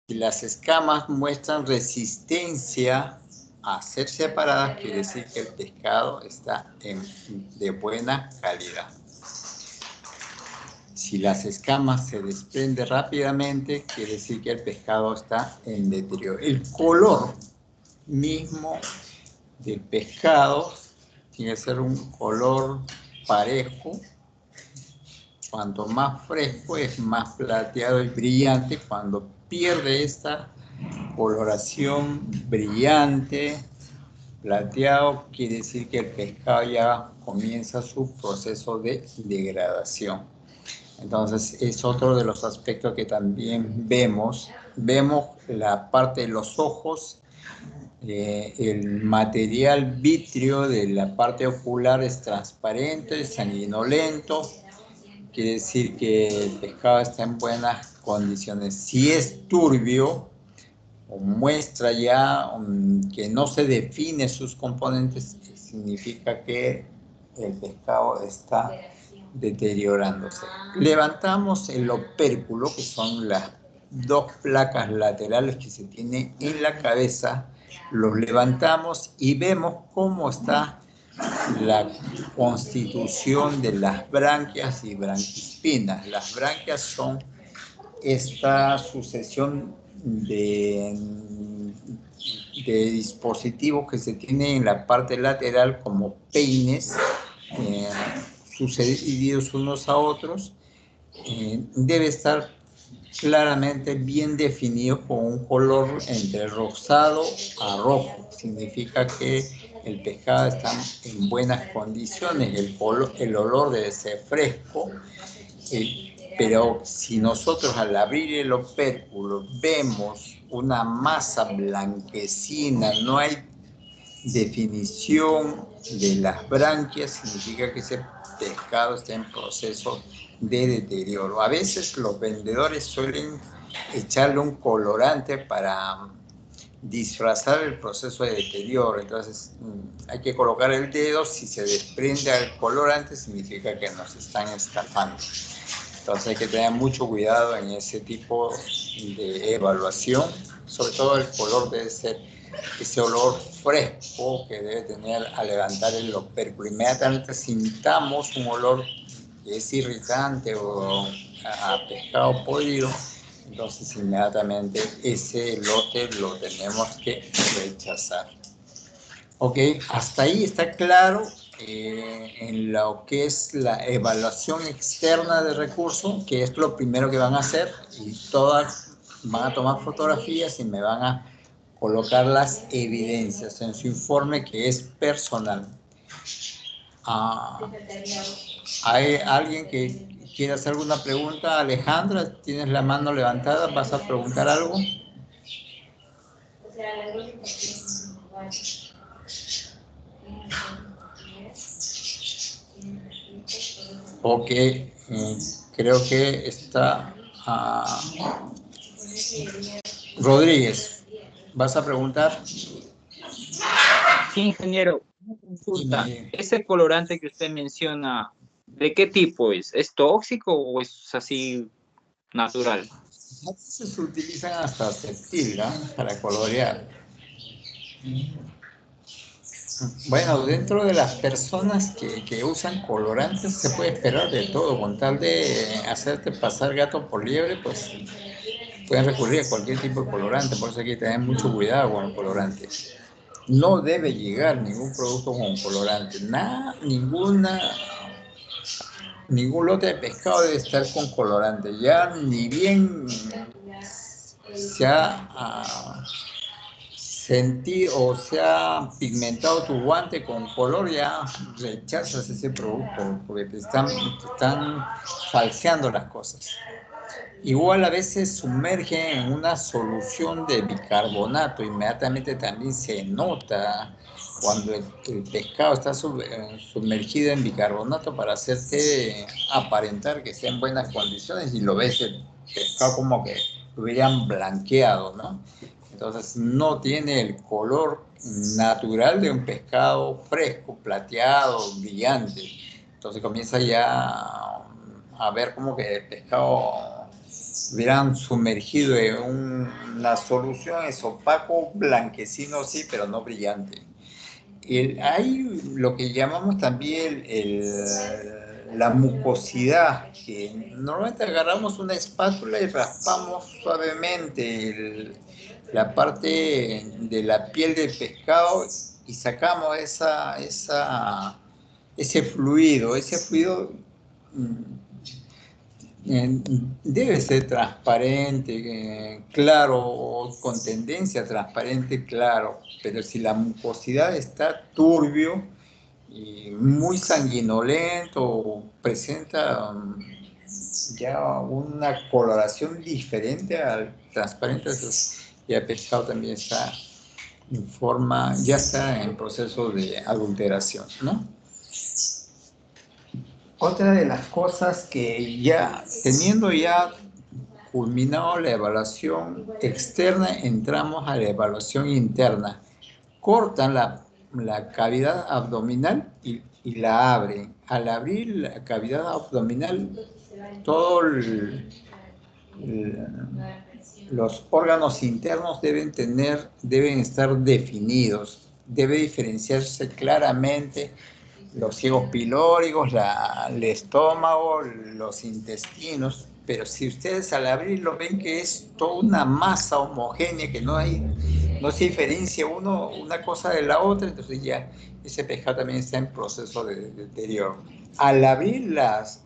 Si las escamas muestran resistencia a ser separadas, quiere decir que el pescado está de buena calidad. Si las escamas se desprenden rápidamente, quiere decir que el pescado está en deterioro. El color mismo del pescado tiene que ser un color parejo. Cuanto más fresco es más plateado y brillante. Cuando pierde esta coloración brillante, plateado, quiere decir que el pescado ya comienza su proceso de degradación. Entonces es otro de los aspectos que también vemos. Vemos la parte de los ojos, el material vítreo de la parte ocular es transparente, sanguinolento. Quiere decir que el pescado está en buenas condiciones. Si es turbio o muestra ya que no se define sus componentes, significa que el pescado está deteriorándose. Levantamos el opérculo, que son las dos placas laterales que se tienen en la cabeza, los levantamos y vemos cómo está la constitución de las branquias y branquispinas. Las branquias son esta sucesión de dispositivos que se tienen en la parte lateral como peines, sucedidos unos a otros. Debe estar claramente bien definido con un color entre rosado a rojo. Significa que el pescado está en buenas condiciones, el olor debe ser fresco, pero si nosotros al abrir el opérculo vemos una masa blanquecina, no hay definición de las branquias, significa que ese pescado está en proceso de deterioro. A veces los vendedores suelen echarle un colorante para disfrazar el proceso de deterioro. Entonces hay que colocar el dedo. Si se desprende el colorante, significa que nos están estafando. Entonces hay que tener mucho cuidado en ese tipo de evaluación. Sobre todo el color debe ser ese olor fresco que debe tener al levantar el opérculo. Inmediatamente sintamos un olor que es irritante o a pescado podrido, entonces inmediatamente ese lote lo tenemos que rechazar. Ok, hasta ahí está claro en lo que es la evaluación externa de recursos, que es lo primero que van a hacer, y todas van a tomar fotografías y me van a colocar las evidencias en su informe, que es personal. ¿Hay alguien que quiera hacer alguna pregunta? Alejandra, tienes la mano levantada, ¿vas a preguntar algo? Ok, creo que está Rodríguez. ¿Vas a preguntar? Sí, ingeniero, una consulta. Dime. Ese colorante que usted menciona, ¿de qué tipo es? ¿Es tóxico o es así natural? A veces se utilizan hasta septil, ¿no? Para colorear. Bueno, dentro de las personas que usan colorantes se puede esperar de todo. Con tal de hacerte pasar gato por liebre, pues pueden recurrir a cualquier tipo de colorante. Por eso hay que tener mucho cuidado con los colorantes. No debe llegar ningún producto con colorante. Nada, ningún lote de pescado debe estar con colorante. Ya ni bien se ha sentido o se ha pigmentado tu guante con color, ya rechazas ese producto porque te están falseando las cosas. Igual a veces sumerge en una solución de bicarbonato, inmediatamente también se nota cuando el pescado está sumergido en bicarbonato para hacerte aparentar que está en buenas condiciones y lo ves el pescado como que lo hubieran blanqueado, ¿no? Entonces no tiene el color natural de un pescado fresco, plateado, brillante. Entonces comienza ya a ver como que el pescado hubieran sumergido en una solución, es opaco, blanquecino sí, pero no brillante. Hay lo que llamamos también la mucosidad, que normalmente agarramos una espátula y raspamos suavemente la parte de la piel del pescado y sacamos ese fluido. Ese fluido debe ser transparente, claro, o con tendencia transparente, claro, pero si la mucosidad está turbio y muy sanguinolento o presenta ya una coloración diferente al transparente, entonces ya el pescado también está en forma, ya está en proceso de adulteración, ¿no? Otra de las cosas que ya, teniendo ya culminado la evaluación externa, entramos a la evaluación interna. Cortan la cavidad abdominal y la abren. Al abrir la cavidad abdominal, todos los órganos internos deben estar definidos. Debe diferenciarse claramente los ciegos pilóricos, el estómago, los intestinos, pero si ustedes al abrirlo ven que es toda una masa homogénea, que no se diferencia una cosa de la otra, entonces ya ese pescado también está en proceso de deterioro. Al abrir las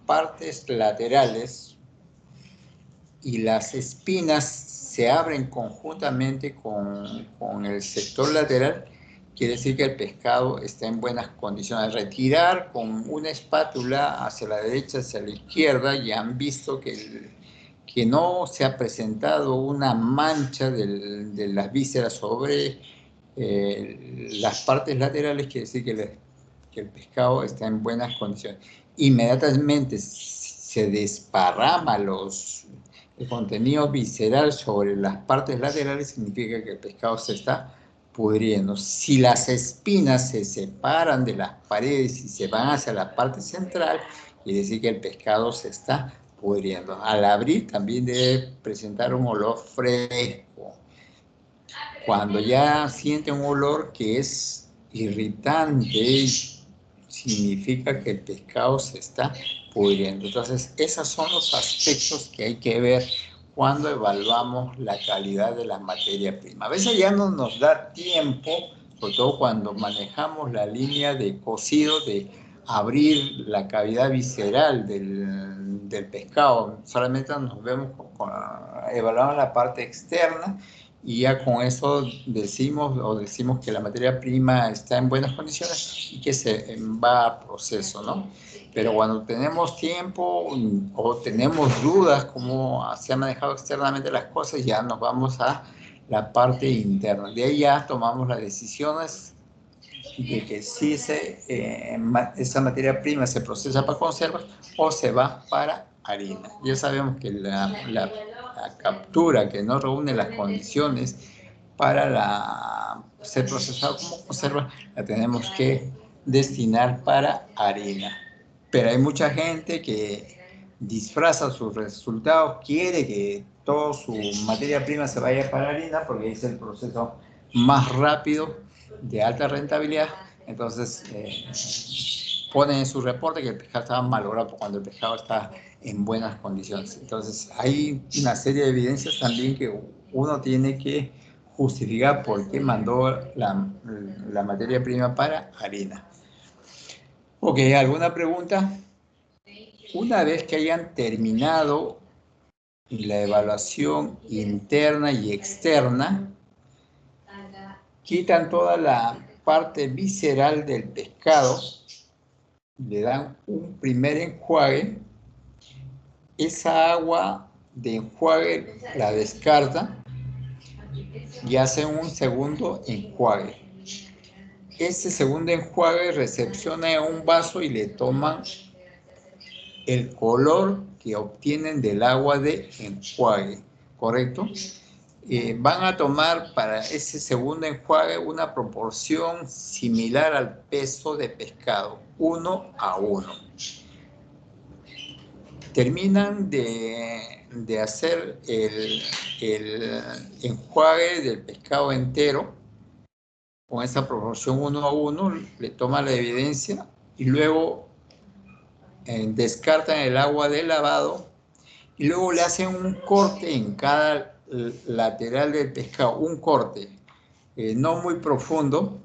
partes laterales y las espinas se abren conjuntamente con el sector lateral, quiere decir que el pescado está en buenas condiciones. Retirar con una espátula hacia la derecha, hacia la izquierda, y han visto que no se ha presentado una mancha de las vísceras sobre las partes laterales, quiere decir que el pescado está en buenas condiciones. Inmediatamente se desparrama el contenido visceral sobre las partes laterales, significa que el pescado se está pudriendo. Si las espinas se separan de las paredes y se van hacia la parte central, quiere decir que el pescado se está pudriendo. Al abrir también debe presentar un olor fresco. Cuando ya siente un olor que es irritante, significa que el pescado se está pudriendo. Entonces, esos son los aspectos que hay que ver cuando evaluamos la calidad de la materia prima. A veces ya no nos da tiempo, sobre todo cuando manejamos la línea de cocido, de abrir la cavidad visceral del pescado. Solamente nos vemos evaluamos la parte externa y ya con eso decimos que la materia prima está en buenas condiciones y que se va a proceso, ¿no? Pero cuando tenemos tiempo o tenemos dudas cómo se han manejado externamente las cosas, ya nos vamos a la parte interna. De ahí ya tomamos las decisiones de que si esa materia prima se procesa para conservas o se va para harina. Ya sabemos que la captura que no reúne las condiciones para ser procesado como conserva, la tenemos que destinar para harina. Pero hay mucha gente que disfraza sus resultados, quiere que toda su materia prima se vaya para harina porque es el proceso más rápido, de alta rentabilidad. Entonces ponen en su reporte que el pescado estaba malogrado cuando el pescado está en buenas condiciones. Entonces hay una serie de evidencias también que uno tiene que justificar por qué mandó la materia prima para harina. Ok, ¿alguna pregunta? Una vez que hayan terminado la evaluación interna y externa, quitan toda la parte visceral del pescado, le dan un primer enjuague, esa agua de enjuague la descartan y hacen un segundo enjuague. Ese segundo enjuague recepciona en un vaso y le toman el color que obtienen del agua de enjuague, ¿correcto? Van a tomar para ese segundo enjuague una proporción similar al peso de pescado, 1 a 1. Terminan de de hacer el enjuague del pescado entero, con esa proporción 1:1, le toma la evidencia y luego descartan el agua de lavado y luego le hacen un corte en cada lateral del pescado, un corte no muy profundo,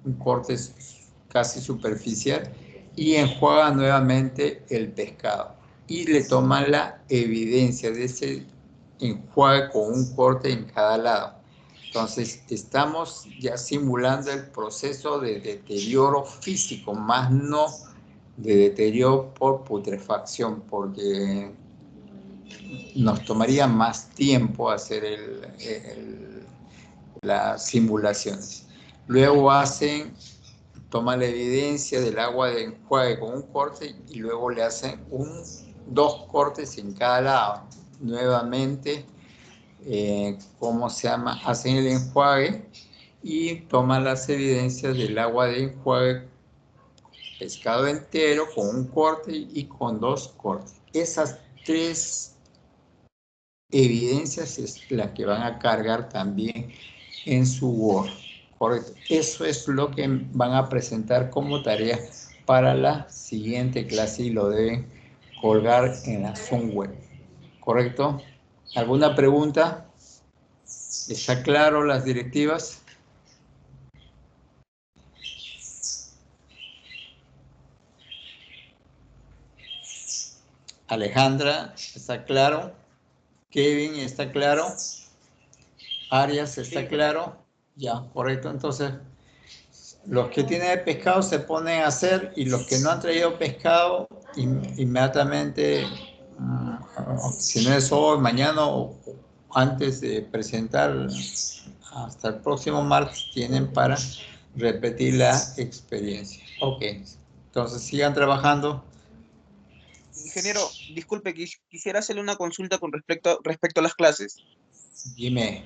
un corte casi superficial, y enjuagan nuevamente el pescado y le toman la evidencia de ese enjuague con un corte en cada lado. Entonces, estamos ya simulando el proceso de deterioro físico, más no de deterioro por putrefacción, porque nos tomaría más tiempo hacer las simulaciones. Luego toman la evidencia del agua de enjuague con un corte y luego le hacen dos cortes en cada lado. Nuevamente, ¿cómo se llama? Hacen el enjuague y toman las evidencias del agua de enjuague, pescado entero con un corte y con dos cortes. Esas tres evidencias es la que van a cargar también en su Word. Correcto. Eso es lo que van a presentar como tarea para la siguiente clase y lo deben colgar en la Zoom web. ¿Correcto? ¿Alguna pregunta? ¿Está claro las directivas? Alejandra, ¿está claro? Kevin, ¿está claro? Arias, ¿está claro? Ya, correcto. Entonces, los que tienen pescado se ponen a hacer y los que no han traído pescado, inmediatamente, si no es hoy, mañana o antes de presentar, hasta el próximo martes, tienen para repetir la experiencia. Ok, entonces sigan trabajando. Ingeniero, disculpe, quisiera hacerle una consulta con respecto a las clases. Dime.